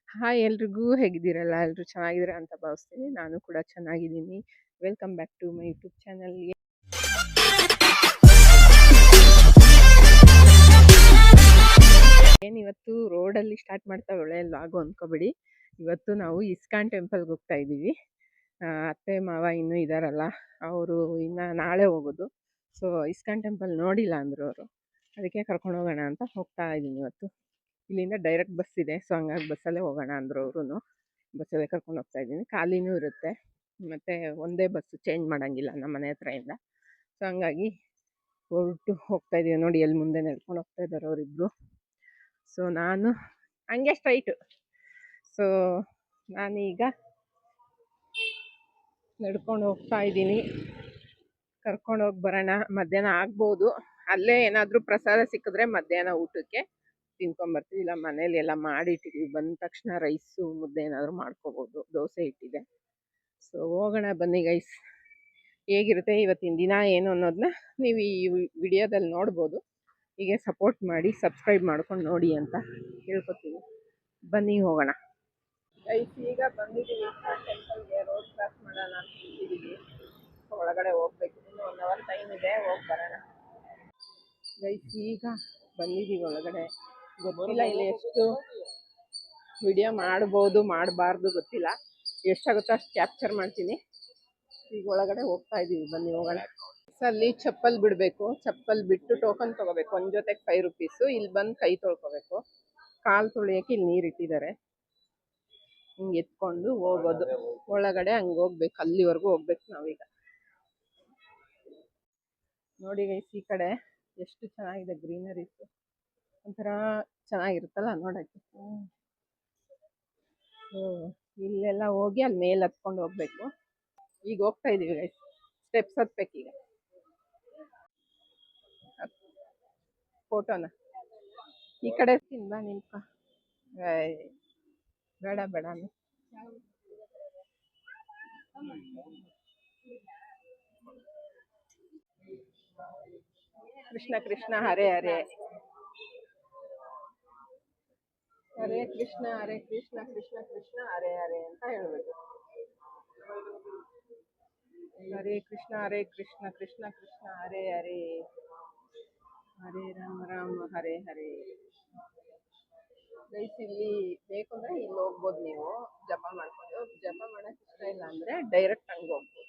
Hi ಎಲ್ರಿಗೂ ಹೇಗಿದ್ದೀರಲ್ಲ ಎಲ್ಲರೂ ಚೆನ್ನಾಗಿದ್ದೀರಾ ಅಂತ ಭಾವಿಸ್ತೀನಿ. ನಾನು ಕೂಡ ಚೆನ್ನಾಗಿದ್ದೀನಿ. Welcome back to my YouTube ಚಾನಲ್ಗೆ. ಏನಿವತ್ತು ರೋಡಲ್ಲಿ ಸ್ಟಾರ್ಟ್ ಮಾಡ್ತಾ ಒಳ್ಳೆ ಲಾಗು ಅಂದ್ಕೊಬೇಡಿ. ಇವತ್ತು ನಾವು ಇಸ್ಕಾನ್ ಟೆಂಪಲ್ಗೆ ಹೋಗ್ತಾ ಇದ್ದೀವಿ. ಅತ್ತೆ ಮಾವ ಇನ್ನೂ ಇದ್ದಾರಲ್ಲ, ಅವರು ಇನ್ನು ನಾಳೆ ಹೋಗೋದು. ಸೊ ಇಸ್ಕಾನ್ ಟೆಂಪಲ್ ನೋಡಿಲ್ಲ ಅಂದರು ಅವರು, ಅದಕ್ಕೆ ಕರ್ಕೊಂಡು ಹೋಗೋಣ ಅಂತ ಹೋಗ್ತಾ ಇದ್ದೀನಿ ಇವತ್ತು. ಇಲ್ಲಿಂದ ಡೈರೆಕ್ಟ್ ಬಸ್ ಇದೆ, ಸೊ ಹಂಗಾಗಿ ಬಸ್ಸಲ್ಲೇ ಹೋಗೋಣ ಅಂದರು ಅವರು. ಬಸ್ಸಲ್ಲೇ ಕರ್ಕೊಂಡು ಹೋಗ್ತಾ ಇದ್ದೀನಿ. ಖಾಲಿನೂ ಇರುತ್ತೆ, ಮತ್ತು ಒಂದೇ ಬಸ್ಸು ಚೇಂಜ್ ಮಾಡೋಂಗಿಲ್ಲ ನಮ್ಮ ಮನೆ ಹತ್ರದಿಂದ. ಸೊ ಹಂಗಾಗಿ ಹೊರಟು ಹೋಗ್ತಾ ಇದ್ದೀವಿ. ನೋಡಿ ಎಲ್ಲಿ ಮುಂದೆ ನಡ್ಕೊಂಡು ಹೋಗ್ತಾ ಇದ್ದಾರೆ ಅವರಿಬ್ಬರು. ಸೊ ನಾನು ಹಂಗೆ ಸ್ಟ್ರೈಟು. ಸೊ ನಾನೀಗ ನಡ್ಕೊಂಡು ಹೋಗ್ತಾ ಇದ್ದೀನಿ. ಕರ್ಕೊಂಡು ಹೋಗಿ ಬರೋಣ. ಮಧ್ಯಾಹ್ನ ಆಗ್ಬೋದು. ಅಲ್ಲೇ ಏನಾದರೂ ಪ್ರಸಾದ ಸಿಕ್ಕಿದ್ರೆ ಮಧ್ಯಾಹ್ನ ಊಟಕ್ಕೆ ತಿನ್ಕೊಂಬರ್ತೀವಿ, ಇಲ್ಲ ಮನೇಲಿ ಎಲ್ಲ ಮಾಡಿಟ್ಟಿದ್ದೀವಿ. ಬಂದ ತಕ್ಷಣ ರೈಸು ಮುದ್ದೆ ಏನಾದರೂ ಮಾಡ್ಕೋಬೋದು. ದೋಸೆ ಇಟ್ಟಿದೆ. ಸೊ ಹೋಗೋಣ ಬನ್ನಿ ಗೈಸ್. ಹೇಗಿರುತ್ತೆ ಇವತ್ತಿನ ದಿನ ಏನು ಅನ್ನೋದನ್ನ ನೀವು ಈ ವಿಡಿಯೋದಲ್ಲಿ ನೋಡ್ಬೋದು. ಹೀಗೆ ಸಪೋರ್ಟ್ ಮಾಡಿ, ಸಬ್ಸ್ಕ್ರೈಬ್ ಮಾಡ್ಕೊಂಡು ನೋಡಿ ಅಂತ ಹೇಳ್ಕೊತೀನಿ. ಬನ್ನಿ ಹೋಗೋಣ ಗೈಸ್. ಈಗ ಬಂದಿದ್ದೀವಿ ಟೆಂಪಲ್ಗೆ. ರೋಡ್ ಕ್ರಾಸ್ ಮಾಡೋಣ ಅಂತ ಇದ್ದೀವಿ. ಒಳಗಡೆ ಹೋಗ್ಬೇಕು. ಇನ್ನೂ 1 hour ಟೈಮ್ ಇದೆ, ಹೋಗಿ ಬರೋಣ ಗೈಸ್. ಈಗ ಬಂದಿದ್ದೀವಿ ಒಳಗಡೆ. ಗೊತ್ತಿಲ್ಲ ಇಲ್ಲಿ ಎಷ್ಟು ವಿಡಿಯೋ ಮಾಡ್ಬೋದು ಮಾಡಬಾರ್ದು ಗೊತ್ತಿಲ್ಲ. ಎಷ್ಟಾಗುತ್ತೋ ಅಷ್ಟು ಕ್ಯಾಪ್ಚರ್ ಮಾಡ್ತೀನಿ. ಈಗ ಒಳಗಡೆ ಹೋಗ್ತಾ ಇದ್ದೀವಿ, ಬನ್ನಿ ಹೋಗೋಣ. ಅಲ್ಲಿ ಚಪ್ಪಲ್ ಬಿಡಬೇಕು. ಚಪ್ಪಲ್ ಬಿಟ್ಟು ಟೋಕನ್ ತೊಗೋಬೇಕು. ಒಂದು ಜೊತೆಗೆ 5 rupees. ಇಲ್ಲಿ ಬಂದು ಕೈ ತೊಳ್ಕೊಬೇಕು. ಕಾಲು ತೊಳಿಯೋಕೆ ಇಲ್ಲಿ ನೀರು ಇಟ್ಟಿದ್ದಾರೆ. ಹಿಂಗೆ ಎತ್ಕೊಂಡು ಹೋಗೋದು ಒಳಗಡೆ. ಹಂಗೆ ಹೋಗ್ಬೇಕು, ಅಲ್ಲಿವರೆಗೂ ಹೋಗ್ಬೇಕು ನಾವೀಗ. ನೋಡಿ ಗೈಸ್, ಈ ಕಡೆ ಎಷ್ಟು ಚೆನ್ನಾಗಿದೆ ಗ್ರೀನರೀಸ್. ಒಂಥರ ಚೆನ್ನಾಗಿರುತ್ತಲ್ಲ ನೋಡೋಕ್ಕೆ. ಇಲ್ಲೆಲ್ಲ ಹೋಗಿ ಅಲ್ಲಿ ಮೇಲೆ ಹತ್ಕೊಂಡು ಹೋಗ್ಬೇಕು. ಈಗ ಹೋಗ್ತಾ ಇದೀವಿ ಗೈಸ್. ಸ್ಟೆಪ್ಸ್ ಹತ್ಬೇಕೀಗ. ಫೋಟೋನ ಈ ಕಡೆ ಬಾ ನಿಂತ್ಕ. ಬೇಡ ಬೇಡ ಕೃಷ್ಣ ಕೃಷ್ಣ ಹರೇ ಹರೇ, ಹರೇ ಕೃಷ್ಣ ಹರೇ ಕೃಷ್ಣ ಕೃಷ್ಣ ಕೃಷ್ಣ ಹರೇ ಹರೇ ಅಂತ ಹೇಳ್ಬೇಕು. ಹರೇ ಕೃಷ್ಣ ಕೃಷ್ಣ ಕೃಷ್ಣ ಹರೇ ಹರೇ, ಹರೇ ರಾಮ ರಾಮ ಹರೇ ಹರೇ. ಗೈಸ್ ಇಲ್ಲಿ ಬೇಕು ಅಂದ್ರೆ ಇಲ್ಲಿ ಹೋಗ್ಬೋದು ನೀವು ಜಪ ಮಾಡ್ಕೊಂಡು. ಜಪ ಮಾಡಕ್ ಇಷ್ಟ ಇಲ್ಲ ಅಂದ್ರೆ ಡೈರೆಕ್ಟ್ ಹಂಗೆ ಹೋಗ್ಬೋದು.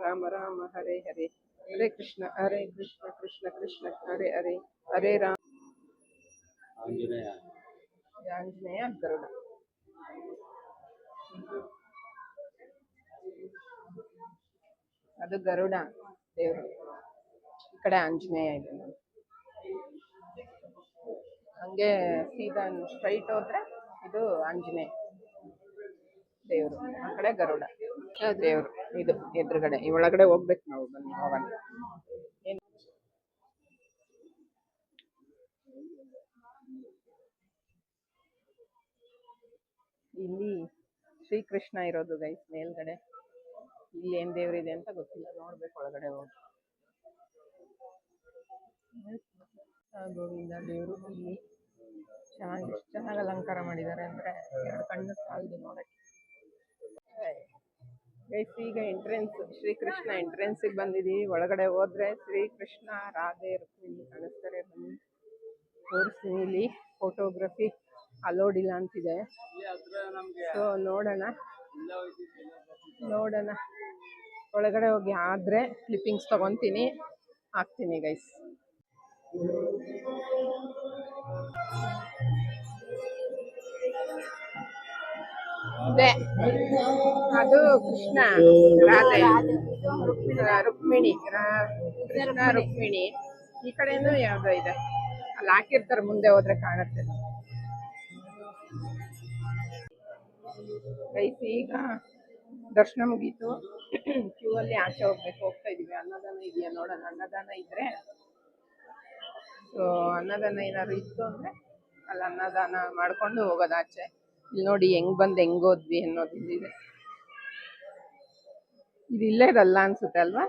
ರಾಮ ರಾಮ ಹರೇ ಹರೇ, ಹರೇ ಕೃಷ್ಣ ಕೃಷ್ಣ ಕೃಷ್ಣ ಹರೇ ಹರೇ, ಹರೇ ರಾಮ. ಆಂಜನೇಯ ಗರುಡ. ಅದು ಗರುಡ ದೇವರು, ಈ ಕಡೆ ಆಂಜನೇಯ ಇದೆ. ಹಂಗೆ ಸೀದಾ ಸ್ಟ್ರೈಟ್ ಹೋದ್ರೆ ಇದು ಆಂಜನೇಯ ದೇವರು, ಆ ಕಡೆ ಗರುಡ ದೇವರು. ಇದು ಎದುರುಗಡೆ ಈ ಒಳಗಡೆ ಹೋಗ್ಬೇಕು ನಾವು. ಬನ್ನಿ ಹೋಗೋಣ. ಇಲ್ಲಿ ಶ್ರೀಕೃಷ್ಣ ಇರೋದು ಗೈಸ್ ಮೇಲ್ಗಡೆ. ಇಲ್ಲಿ ಏನ್ ದೇವರಿದೆ ಅಂತ ಗೊತ್ತಿಲ್ಲ, ನೋಡ್ಬೇಕು ಒಳಗಡೆ ಹೋಗಿ. ಗೋವಿಂದ ದೇವರು ಇಲ್ಲಿ ಚೆನ್ನಾಗಿ ಅಲಂಕಾರ ಮಾಡಿದ್ದಾರೆ. ಅಂದ್ರೆ 2 ಕಣ್ಣು ಸಾಲದು ನೋಡಕ್ಕೆ. ಗೈಸ್ ಈಗ ಎಂಟ್ರೆನ್ಸ್, ಶ್ರೀಕೃಷ್ಣ ಎಂಟ್ರೆನ್ಸಿಗೆ ಬಂದಿದ್ದೀವಿ. ಒಳಗಡೆ ಹೋದ್ರೆ ಶ್ರೀಕೃಷ್ಣ ರಾಧೆ ರುಕ್ಮಿಣಿ ಕಾಣಿಸ್ತಾರೆ. ಬನ್ನಿ ತೋರಿಸ್ತೀನಿ. ಇಲ್ಲಿ ಫೋಟೋಗ್ರಫಿ ಅಲೋಡ್ ಇಲ್ಲ ಅಂತಿದೆ. ಸೊ ನೋಡೋಣ ಒಳಗಡೆ ಹೋಗಿ ಆದ್ರೆ ಕ್ಲಿಪ್ಪಿಂಗ್ಸ್ ತಗೊತೀನಿ, ಹಾಕ್ತೀನಿ ಗೈಸ್. ಅದು ಕೃಷ್ಣ ರಾಧೆ, ರುಕ್ಮಿಣಿ ಕೃಷ್ಣ ರುಕ್ಮಿಣಿ. ಈ ಕಡೆನೂ ಯಾವ್ದೋ ಇದೆ, ಅಲ್ಲಿ ಹಾಕಿರ್ತಾರೆ, ಮುಂದೆ ಹೋದ್ರೆ ಕಾಣುತ್ತೆ ಗೈಸ್. ಈಗ ದರ್ಶನ ಮುಗೀತು. ಕ್ಯೂ ಅಲ್ಲಿ ಆಚೆ ಹೋಗ್ತಾ ಇದೀವಿ. ಅನ್ನದಾನ ಇದೆಯಾ ನೋಡೋಣ. ಅನ್ನದಾನ ಇದ್ರೆ, ಸೊ ಅನ್ನದಾನ ಏನಾದ್ರು ಇತ್ತು ಅಂದ್ರೆ ಅಲ್ಲಿ ಅನ್ನದಾನ ಮಾಡ್ಕೊಂಡು ಹೋಗೋದು ಆಚೆ. ಇಲ್ಲಿ ನೋಡಿ ಹೆಂಗ್ ಬಂದ್ ಹೆಂಗ್ ಹೋದ್ವಿ ಅನ್ನೋದು ಇಲ್ಲಿದೆ. ಇದು ಇಲ್ಲೇ ಇರಲ್ಲ ಅನ್ಸುತ್ತೆ ಅಲ್ವಾ?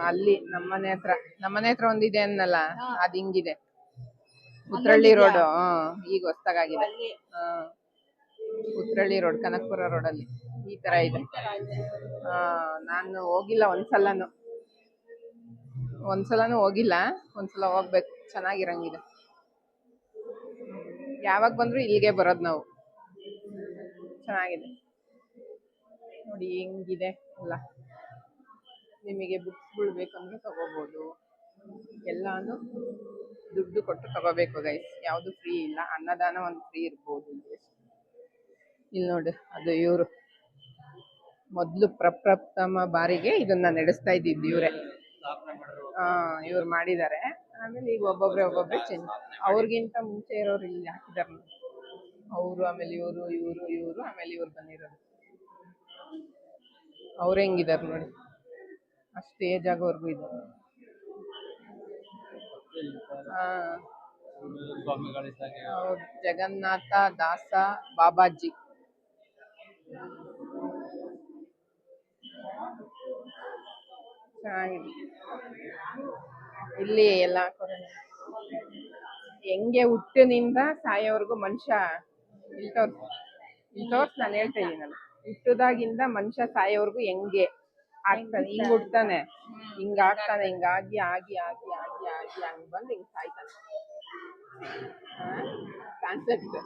ಅಲ್ಲಿ ನಮ್ಮನೆ ಹತ್ರ ಒಂದಿದೆ ಅನ್ನಲ್ಲ, ಅದ್ ಹಿಂಗಿದೆ ಉತ್ರಳ್ಳಿ ರೋಡ್. ಈಗ ಹೊಸ್ದಾಗಿದೆ. ಉತ್ರಳ್ಳಿ ರೋಡ್, ಕನಕಪುರ ರೋಡ್ ಅಲ್ಲಿ ಈ ತರ ಇದೆ. ನಾನು ಹೋಗಿಲ್ಲ ಒಂದ್ಸಲನೂ ಹೋಗಿಲ್ಲ. ಒಂದ್ಸಲ ಹೋಗ್ಬೇಕು, ಚೆನ್ನಾಗಿರಂಗಿದೆ. ಯಾವಾಗ ಬಂದ್ರು ಇಲ್ಲಿಗೆ ಬರೋದು ನಾವು. ಚೆನ್ನಾಗಿದೆ ನೋಡಿ ಹೆಂಗಿದೆ ಎಲ್ಲ. ನಿಮಗೆ ಬುಕ್ಸ್ಗಳು ಬೇಕಂದ್ರೆ ತಗೋಬಹುದು. ಎಲ್ಲಾನು ದುಡ್ಡು ಕೊಟ್ಟು ತಗೋಬೇಕು ಗೈಸ್, ಯಾವುದು ಫ್ರೀ ಇಲ್ಲ. ಅನ್ನದಾನ ಒಂದು ಫ್ರೀ ಇರ್ಬೋದು. ಇಲ್ಲಿ ನೋಡಿ, ಅದು ಇವರು ಮೊದ್ಲು ಪ್ರಪ್ರಥಮ ಬಾರಿಗೆ ಇದನ್ನ ನಡೆಸ್ತಾ ಇದ್ದಿದ್ದು ಇವರೇ. ಇವ್ರು ಮಾಡಿದ್ದಾರೆ. ಆಮೇಲೆ ಈಗ ಒಬ್ಬೊಬ್ರೆ ಚೇಂಜ್. ಅವ್ರಿಗಿಂತ ಮುಂಚೆ ಇರೋರು ಇಲ್ಲಿ ಹಾಕಿದಾರೆ. ಅವರು ಆಮೇಲೆ ಇವರು ಆಮೇಲೆ ಇವ್ರು ಬಂದಿರೋದು. ಅವ್ರ ಹೆಂಗಿದಾರೆ ನೋಡಿ, ಅಷ್ಟು ಏಜ್ ಆಗೋವರೆಗೂ ಇದ್ದಾರೆ. ಹೌದು, ಜಗನ್ನಾಥ ದಾಸ ಬಾಬಾಜಿ. ಚೆನ್ನಾಗಿದೆ. ಇಲ್ಲಿ ಎಲ್ಲ ಹೆಂಗೆ ಹುಟ್ಟಿನಿಂದ ಸಾಯೋವರೆಗೂ ಮನುಷ್ಯ ಇಲ್ಲಿ ತೋರ್ಸ್ ನಾನು ಹೇಳ್ತಾ ಇದ್ದೀನಲ್ಲ, ಹುಟ್ಟದಾಗಿಂದ ಮನುಷ್ಯ ಸಾಯೋವರೆಗೂ ಹೆಂಗೆ ಆಗ್ತಾನೆ, ಹಿಂಗ್ ಹುಡ್ತಾನೆ, ಹಿಂಗ ಆಗ್ತಾನೆ, ಹಿಂಗಾಗಿ ಆಗಿ ಆಗಿ ಆಗಿ ಆಗಿ ಹಂಗ್ ಬಂದು ಹಿಂಗ್ ಸಾಯ್ತಾನೆ. ಕಾನ್ಸೆಪ್ಟ್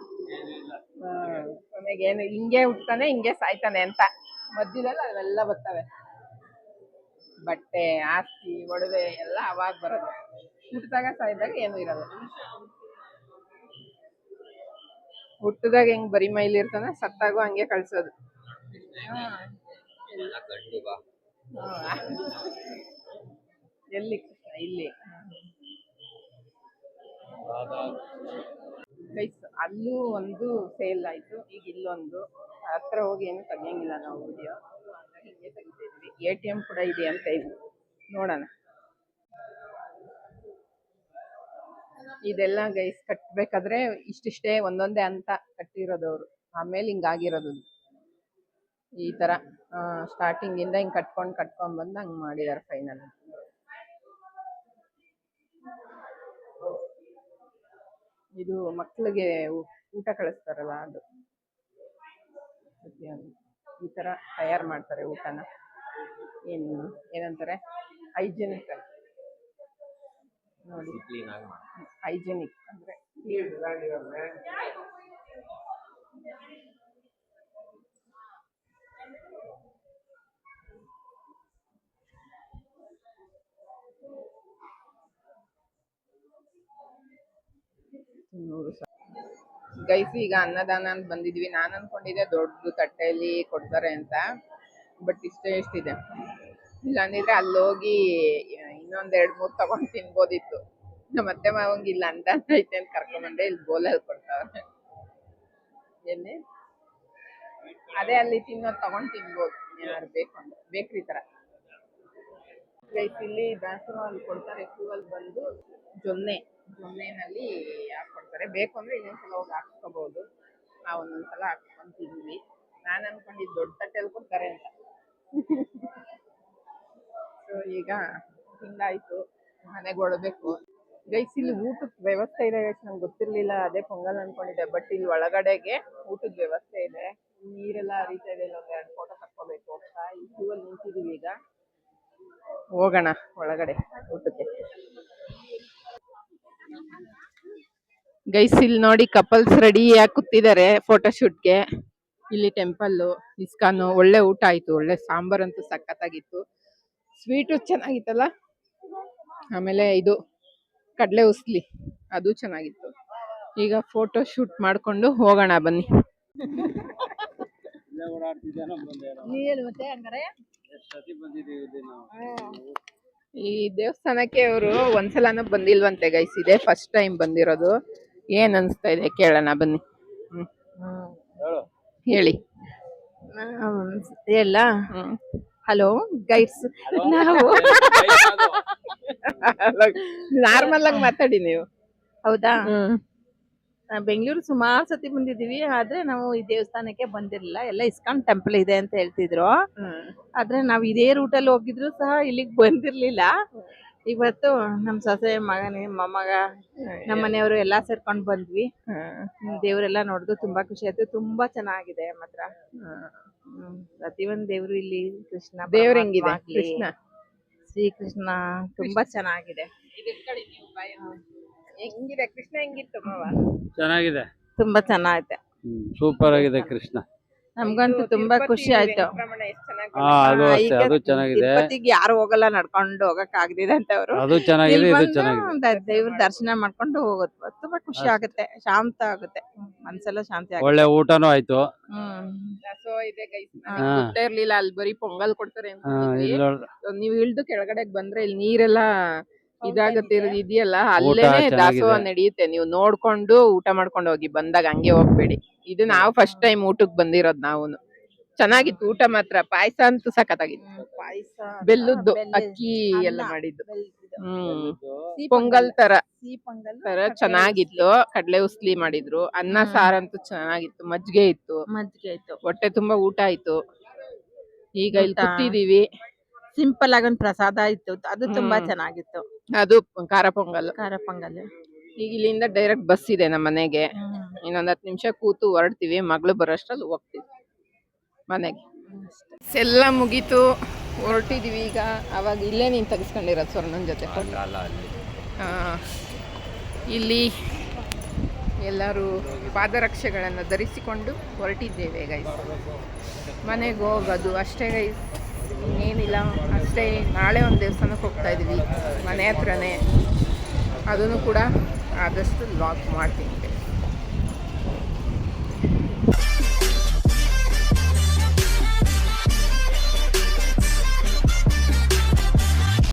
ಕೊನೆಗೆ ಏನು ಹಿಂಗೆ ಹುಡ್ತಾನೆ ಹಿಂಗೆ ಸಾಯ್ತಾನೆ ಅಂತ. ಮಧ್ಯದಲ್ಲಿ ಅವೆಲ್ಲ ಬರ್ತವೆ, ಬಟ್ಟೆ ಆಸ್ತಿ ಒಡವೆ ಎಲ್ಲ ಅವಾಗ ಬರೋದು. ಹುಟ್ಟಿದಾಗ ಸಾಯ್ದಾಗ ಏನು ಇರಲ್ಲ. ಹುಟ್ಟಿದಾಗ ಹೆಂಗ್ ಬರಿ ಮೈಲಿ ಇರ್ತಾನೆ, ಸತ್ತಾಗೂ ಹಂಗೆ ಕಳ್ಸೋದು. ಎಲ್ಲಿ ಕೃಷ್ಣ? ಇಲ್ಲಿ ಗೈಸ್, ಅಲ್ಲೂ ಒಂದು ಸೇಲ್ ಆಯ್ತು, ಈಗ ಇಲ್ಲೊಂದು. ಹತ್ರ ಹೋಗಿ ಏನು ತೆಗಿಯಂಗಿಲ್ಲ ನಾವು ವಿಡಿಯೋ, ಹಿಂಗೆ ತೆಗಿತಾ ಇದ್ವಿ. ATM ಕೂಡ ಇದೆ ಅಂತ ಇದ್ವಿ, ನೋಡೋಣ. ಇದೆಲ್ಲ ಗೈಸ್ ಕಟ್ಬೇಕಾದ್ರೆ ಇಷ್ಟಿಷ್ಟೇ ಒಂದೊಂದೇ ಅಂತ ಕಟ್ಟಿರೋದವ್ರು, ಆಮೇಲೆ ಹಿಂಗಾಗಿರೋದು ಈ ತರ. ಸ್ಟಾರ್ಟಿಂಗ್ ಇಂದ ಹಿಂಗ್ ಕಟ್ಕೊಂಡ್ ಬಂದು ಹಂಗ್ ಮಾಡಿದಾರೆ ಫೈನಲ್. ಇದು ಮಕ್ಳಿಗೆ ಊಟ ಕಳಿಸ್ತಾರಲ್ಲ ಅದು. ಈ ತರ ತಯಾರು ಮಾಡ್ತಾರೆ ಊಟನ. ಏನಂತಾರೆ, ಹೈಜೆನಿಕ್ ನೋಡಿ. ಹೈಜೆನಿಕ್ ಅಂದ್ರೆ ಗೈಸ್, ಈಗ ಅನ್ನದಾನ ಅಂತ ಬಂದಿದ್ವಿ. ನಾನು ಅನ್ಕೊಂಡಿದ್ದೆ ದೊಡ್ಡ ತಟ್ಟೆಯಲ್ಲಿ ಕೊಡ್ತಾರೆ ಅಂತ, ಬಟ್ ಎಷ್ಟಿದೆ. ಇಲ್ಲ ಅಂದಿದ್ರೆ ಅಲ್ಲಿ ಹೋಗಿ ಇನ್ನೊಂದ್ 2-3 ತಗೊಂಡ್ ತಿನ್ಬೋದಿತ್ತು. ನಮ್ಮ ಅತ್ತೆ ಮಾವಂಗ್ ಇಲ್ಲ ಅಂತ ಐತೆ ಅಂತ ಕರ್ಕೊಂಡ್ಬಂದೆ. ಇಲ್ಲಿ ಬೋಲಲ್ಲಿ ಕೊಡ್ತಾವ್ರೆ. ಎಲ್ಲಿ ಅದೇ ಅಲ್ಲಿ ತಿನ್ನೋದು ತಗೊಂಡ್ ತಿನ್ಬೋದು, ಏನಾದ್ರು ಬೇಕು ಅಂದ್ರೆ. ಬೇಕ್ರಿ ತರ ಗೈಸ್. ಇಲ್ಲಿ ದಾಸವಾಳ ಕೊಡ್ತಾರೆ. ಫ್ಯೂವಲ್ ಬಂದು ಜೊನ್ನೆನಲ್ಲಿ ಹಾಕೊಡ್ತಾರೆ. ಬೇಕು ಅಂದ್ರೆ ಇನ್ನೊಂದ್ಸಲ ಹೋಗಿ ಹಾಕ್ಸ್ಕೋಬಹುದು. ನಾವು ಒಂದೊಂದ್ಸಲ ಹಾಕ್ಸ್ಕೊಂತಿದ್ವಿ. ನಾನು ಅನ್ಕೊಂಡಿದ್ದು ದೊಡ್ಡ ತಟ್ಟೆಯಲ್ಲಿ ಕೊಡ್ತಾರೆ ಅಂತ. ಸೊ ಈಗ ತಿಂದಾಯ್ತು, ಮನೆಗೆ ಹೊಡಬೇಕು ಗೈಸ್. ಇಲ್ಲಿ ಊಟದ ವ್ಯವಸ್ಥೆ ಇದೆ ಗೈಸ್, ನಂಗೆ ಗೊತ್ತಿರ್ಲಿಲ್ಲ. ಅದೇ ಪೊಂಗಲ್ ಅನ್ಕೊಂಡಿದ್ದೆ, ಬಟ್ ಇಲ್ಲಿ ಒಳಗಡೆಗೆ ಊಟದ ವ್ಯವಸ್ಥೆ ಇದೆ. ನೀರೆಲ್ಲ ಹರಿತಾ ಇದೆ. ಇಲ್ಲೊಂದ್ 2 ಫೋಟೋ ತಕ್ಕೋಬೇಕು ಅಂತ ಈ ಕ್ಯೂವಲ್ಲಿ ನಿಂತಿದೀವಿ. ಈಗ ಹೋಗೋಣ ಒಳಗಡೆ ಊಟಕ್ಕೆ. ಗೈಸ್, ಇಲ್ಲಿ ನೋಡಿ ಕಪಲ್ಸ್ ರೆಡಿಯಾಗಿ ಕೂತಿದ್ದಾರೆ ಫೋಟೋ ಶೂಟ್ಗೆ. ಇಲ್ಲಿ ಟೆಂಪಲ್ ಇಸ್ಕಾನ್. ಒಳ್ಳೆ ಊಟ ಆಯ್ತು, ಒಳ್ಳೆ ಸಾಂಬಾರಂತೂ ಸಖತ್ತಾಗಿತ್ತು. ಸ್ವೀಟು ಚೆನ್ನಾಗಿತ್ತಲ್ಲ. ಆಮೇಲೆ ಇದು ಕಡಲೆ ಉಸ್ಲಿ, ಅದು ಚೆನ್ನಾಗಿತ್ತು. ಈಗ ಫೋಟೋ ಶೂಟ್ ಮಾಡ್ಕೊಂಡು ಹೋಗೋಣ ಬನ್ನಿ. ಈ ದೇವಸ್ಥಾನಕ್ಕೆ ಅವರು ಒಂದ್ಸಲನೂ ಬಂದಿಲ್ವಂತೆ ಗೈಸ್, ಇದೆ ಫಸ್ಟ್ ಟೈಮ್ ಬಂದಿರೋದು. ಏನ್ ಅನ್ಸ್ತಾ ಇದೆ ಕೇಳೋಣ ಬನ್ನಿ. ಹೇಳಿ. ಎಲ್ಲ ಹಲೋ ಗೈಡ್ಸ್, ನಾವು ನಾರ್ಮಲ್ ಆಗಿ ಮಾತಾಡಿ ನೀವು. ಹೌದಾ? ಹ್ಮ್. ಬೆಂಗಳೂರು ಸುಮಾರು ಸತಿ ಬಂದಿದೀವಿ, ಆದ್ರೆ ನಾವು ಈ ದೇವಸ್ಥಾನಕ್ಕೆ ಬಂದಿರಲಿಲ್ಲ. ಎಲ್ಲ ಇಸ್ಕಾನ್ ಟೆಂಪಲ್ ಇದೆ ಅಂತ ಹೇಳ್ತಿದ್ರು. ಆದ್ರೆ ನಾವು ಇದೇ ರೂಟಲ್ಲಿ ಹೋಗಿದ್ರು ಸಹ ಇಲ್ಲಿಗೆ ಬಂದಿರ್ಲಿಲ್ಲ. ಇವತ್ತು ನಮ್ ಸೊಸೆ, ಮಗನೇ, ಮೊಮ್ಮಗ, ನಮ್ಮ ಮನೆಯವರು ಎಲ್ಲಾ ಸೇರ್ಕೊಂಡ್ ಬಂದ್ವಿ. ದೇವರೆಲ್ಲ ನೋಡಿದ್ರು ತುಂಬಾ ಖುಷಿ ಆಯ್ತು. ತುಂಬಾ ಚೆನ್ನಾಗಿದೆ ಮಾತ್ರ. ಪ್ರತಿಯೊಂದ್ ದೇವ್ರು ಇಲ್ಲಿ ಕೃಷ್ಣ ದೇವ್ರ ಹೆಂಗಿದೆ? ಪರಮಾತ್ಮ ಆಗ್ಲಿ, ಕೃಷ್ಣ ಶ್ರೀಕೃಷ್ಣ ತುಂಬಾ ಚೆನ್ನಾಗಿದೆ. ಹೆಂಗಿದೆ ಕೃಷ್ಣ? ಹೆಂಗಿತ್ತು ಮಾವ? ಚೆನ್ನಾಗಿದೆ, ತುಂಬಾ ಚೆನ್ನಾಗೈತೆ. ಸೂಪರ್ ಆಗಿದೆ ಕೃಷ್ಣ. ನಮ್ಗಂತೂ ತುಂಬಾ ಖುಷಿ ಆಯ್ತು. ವೆಂಕಟರಮಣ ಎಷ್ಟ್ ಚೆನ್ನಾಗಿ ಹಾ ಅದು ಅಷ್ಟೇ, ಈಗ ಅದು ಚೆನ್ನಾಗಿದೆ, ತಿರುಪತಿಗೆ ಯಾರು ಹೋಗಲ್ಲ, ನಡ್ಕೊಂಡು ಹೋಗಕ್ ಆಗದಿದೆ ಅಂತವ್ರು ಅದು ಚೆನ್ನಾಗಿದೆ, ಇದು ಚೆನ್ನಾಗಿದೆ. ದೇವ್ರ ದರ್ಶನ ಮಾಡ್ಕೊಂಡು ಹೋಗೋದು ತುಂಬಾ ಖುಷಿ ಆಗುತ್ತೆ, ಶಾಂತ ಆಗುತ್ತೆ, ಮನ್ಸೆಲ್ಲ ಶಾಂತಿ ಆಗುತ್ತೆ. ಒಳ್ಳೆ ಊಟನೂ ಆಯ್ತು. ಸೊ ಇದೆ ಗೈಸ್, ಗೊತ್ತೇ ಇರ್ಲಿಲ್ಲ ಅಲ್ಲಿ ಬರೀ ಪೊಂಗಲ್ ಕೊಡ್ತಾರೆ ಅಂತ. ಇಲ್ಲ ನೀವ್ ಇಳ್ದು ಕೆಳಗಡೆ ಬಂದ್ರೆ ಇಲ್ಲಿ ನೀರೆಲ್ಲ ಇದಾಗತ್ತೆ ಇದೆಯಲ್ಲ, ಊಟ ಅಲ್ಲೇನೆ ಚೆನ್ನಾಗಿದೆ. ದಾಸೋಹ ನಡೆಯುತ್ತೆ. ನೀವು ನೋಡ್ಕೊಂಡು ಊಟ ಮಾಡ್ಕೊಂಡು ಹೋಗಿ, ಬಂದಾಗ ಹಂಗೆ ಹೋಗ್ಬೇಡಿ. ಇದು ನಾವು ಫಸ್ಟ್ ಟೈಮ್ ಊಟಕ್ ಬಂದಿರೋದ್ ನಾವುನು. ಚೆನ್ನಾಗಿತ್ತು ಊಟ ಮಾತ್ರ. ಪಾಯಸ ಅಂತೂ ಸಖತ್ತಾಗಿತ್ತು. ಪಾಯಸ, ಬೆಲ್ಲದ್ದು ಅಕ್ಕಿ ಎಲ್ಲ ಮಾಡಿದ್ದು. ಪೊಂಗಲ್ ತರ ಚೆನ್ನಾಗಿತ್ತು. ಕಡ್ಲೆ ಉಸ್ಲಿ ಮಾಡಿದ್ರು. ಅನ್ನ ಸಾರಂತೂ ಚೆನ್ನಾಗಿತ್ತು. ಮಜ್ಜಿಗೆ ಇತ್ತು. ಹೊಟ್ಟೆ ತುಂಬಾ ಊಟ ಆಯ್ತು. ಈಗ ಇಲ್ಲಿ ಕೂತಿದೀವಿ. ಸಿಂಪಲ್ ಆಗಿ ಒಂದು ಪ್ರಸಾದ ಇತ್ತು, ಅದು ತುಂಬಾ ಚೆನ್ನಾಗಿತ್ತು. ಅದು ಖಾರ ಪೊಂಗಲ್. ಈಗ ಇಲ್ಲಿಂದ ಡೈರೆಕ್ಟ್ ಬಸ್ ಇದೆ ನಮ್ಮ ಮನೆಗೆ. ಇನ್ನೊಂದ್ 10 ನಿಮಿಷ ಕೂತು ಹೊರಡ್ತೀವಿ. ಮಗಳು ಬರೋಷ್ಟ್ರಲ್ಲಿ ಹೋಗ್ತೀವಿ ಮನೆಗೆ. ಎಲ್ಲ ಮುಗೀತು, ಹೊರಟಿದೀವಿ ಈಗ. ಅವಾಗ ಇಲ್ಲೇ ನೀನ್ ತೆಗಿಸ್ಕೊಂಡಿರೋದು ಸ್ವರ್ಣನ್ ಜೊತೆ. ಇಲ್ಲಿ ಎಲ್ಲರೂ ಪಾದರಕ್ಷೆಗಳನ್ನು ಧರಿಸಿಕೊಂಡು ಹೊರಟಿದ್ದೇವೆ ಗೈಸ್. ಮನೆಗೆ ಹೋಗೋದು ಅಷ್ಟೇ ಗೈಸ್, ಇನ್ನೇನಿಲ್ಲ. ಅಷ್ಟೇ. ನಾಳೆ ಒಂದು ದೇವಸ್ಥಾನಕ್ಕೆ ಹೋಗ್ತಾ ಇದೀವಿ ಮನೆ ಹತ್ರನೇ. ಅದನ್ನು ಕೂಡ ಆದಷ್ಟು ಲಾಕ್ ಮಾಡ್ತೀನಿ.